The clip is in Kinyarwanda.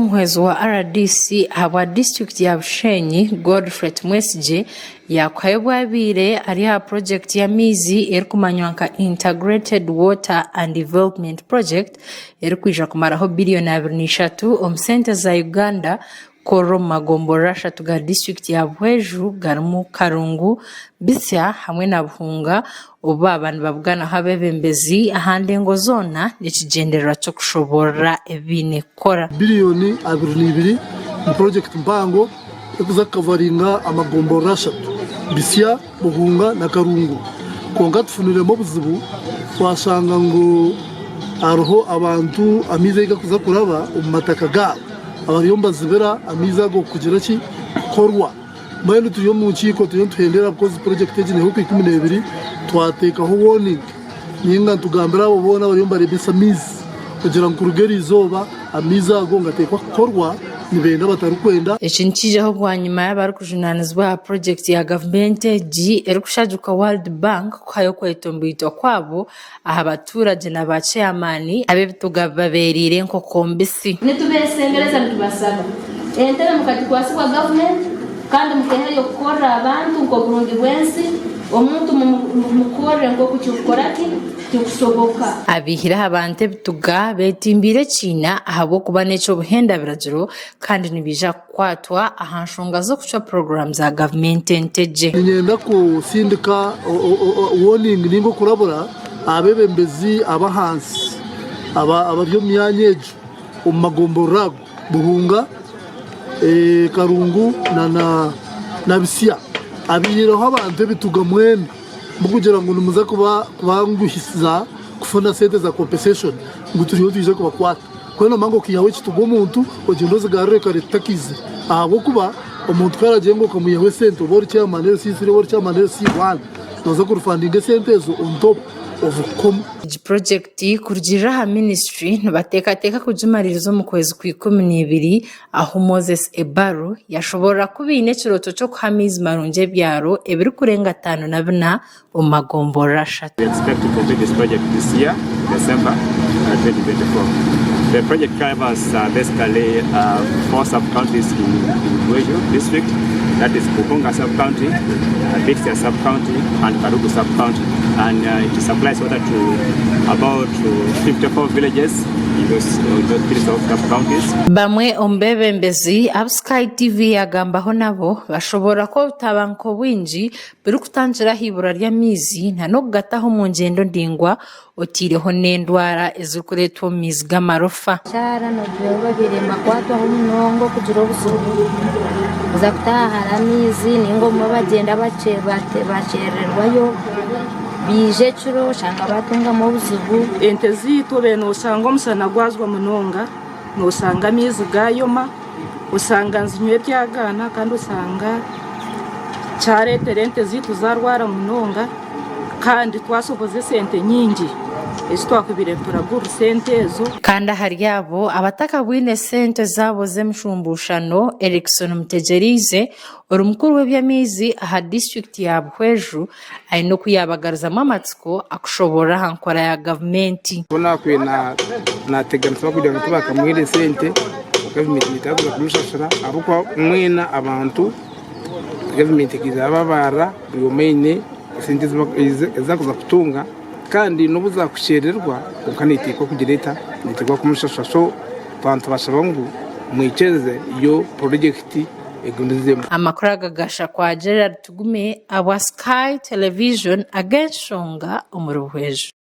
w'umuhwezo wa RDC habwa district ya Bushenyi Godfrey Mwesije yakwaye bwabire ari ha project ya mizi erikumanywa nka Integrated Water and Development Project erikwija kumaraho billion 23 omusente za Uganda koro magombora shatu ga district ya Bweju garmu Karungu bisya hamwe na Buhunga uba abantu babugana habebembezi ahande ngo zona nikigendera cyo kushobora ebine kora billion 22 mu project mpango ekuza kavaringa amagombora shatu bisya Buhunga na Karungu konga tufuniremo buzibu twasanga ngo aroho abantu amize kuza kuraba umataka gabo abariyomba zibera amiza go kugira ki korwa mwene tuyo mu nkiko tuyo tuhendera because project ejine ho 12 twateka ho warning ninga tugambira abo bona abariyomba rebesa mizi kugira ngo rugeri izoba amiza go ngatekwa korwa nibenda batarukwenda ekincije ho gwanyuma y'abari kujunanizwa project ya government G erikushajuka World Bank kwayo kwetombito kwabo aha baturage na ba chairman abebituga baberire nko kombisi nitubesengereza ntubasaba entera mukati kwasibwa government kandi mukeheyo gukora abantu ngo Burundi bwensi omuntu mukore ngo kucyukoraki cyukusoboka abihira abante bituga betimbire China ahabo kuba neco buhenda birajiro kandi nibija kwatwa ahanshonga zo kuca program za government nteje nyenda ko sindika warning ningo kurabura abebembezi abahansi ababyo myanyeje umagomborago Buhunga Karungu na bisya abihiraho abantu bituga mwene mukugira ngo numuza kubanguhisiza kufuna sente za compensation ngo turiho tuje kubakwata kwena mango kiyawe kitugo umuntu ogendo zigarure kare takize ahabo kuba umuntu twaragiye ngo kamuyewe sente ubori cya manero sisire ubori cya manero si1 noza kurufandinga sente zo on top of project kurgira ha ministry ntibatekateka kujumaririzo mu kwezi kwa 12 aho Moses Ebaro yashobora kubine kiroto cyo kwamizi marunje byaro ebiri kurenga 5 na 4 umagombora shatu. We expect to complete this project this year, December 2024. The project covers basically 4 sub-counties in Bweju district, that is Buhunga sub-county, Bisya sub-county and Karungu sub-county, and it supplies water to about 54 villages in those 3 sub-counties. Bamwe ombebembezi Sky TV yagambaho nabo bashobora ko utabanko winji biri kutangira hibura rya mizi nta no gataho mu ngendo ndingwa otireho nendwara ezukureto mizga marofa cyara no byoba birema kwatwa ho munongo kugira obusubu za kutahara mizi ningo mu bagenda bacererwayo bije curo shanga batunga mu buzubu ente zito beno usanga omusana gwazwa munonga no usanga mizi gayoma usanga nzinywe byagana kandi usanga cyaretere ente zito zarwara munonga kandi twasoboze sente nyingi twakubirepura guru sente ezo kandi hari yabo abataka bwine sente zabo zemshumbushano Erikson Mutegerize urumukuru w'ebyamizi aha district ya Bweju ari no kuyabagaruza amatsiko akushobora hankora ya government bona kwina nateganisa kugira ngo tubakamuhire sente government itavuga kumushashara abuko mwena abantu government kizababara biyomene sente zakuza kutunga kandi nubuza kushererwa ukanitiko kugireta nitikwa kumushashasho bantu bashaba ngo mwiceze iyo project egundizemo amakuru gagasha kwa Gerard Tugume aba Sky Television agenshonga umuruhwejo.